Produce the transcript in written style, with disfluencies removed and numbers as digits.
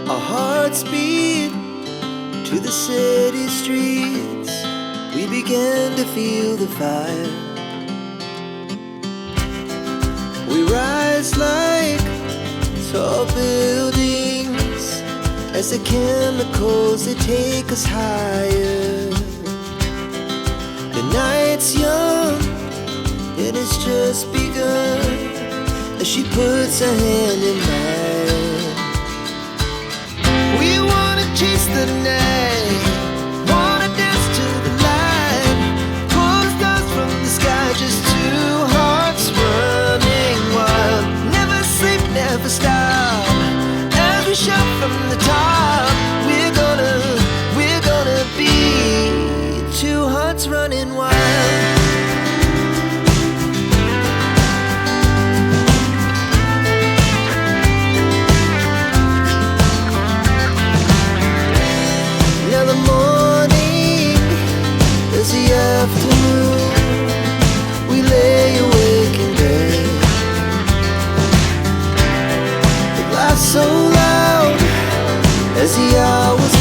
Our hearts beat to the city streets. We began to feel the fire. We rise like tall buildings as the chemicals, they take us higher. The night's young and it's just begun as she puts her hand in mine. We wanna chase the night, wanna dance to the light, pull stars from the sky, just two hearts running wild. Never sleep, never stop, as we shout from the top. We're gonna be two hearts running wild. Now the morning is the afternoon. We lay awake in bed. The laughs so loud as the hours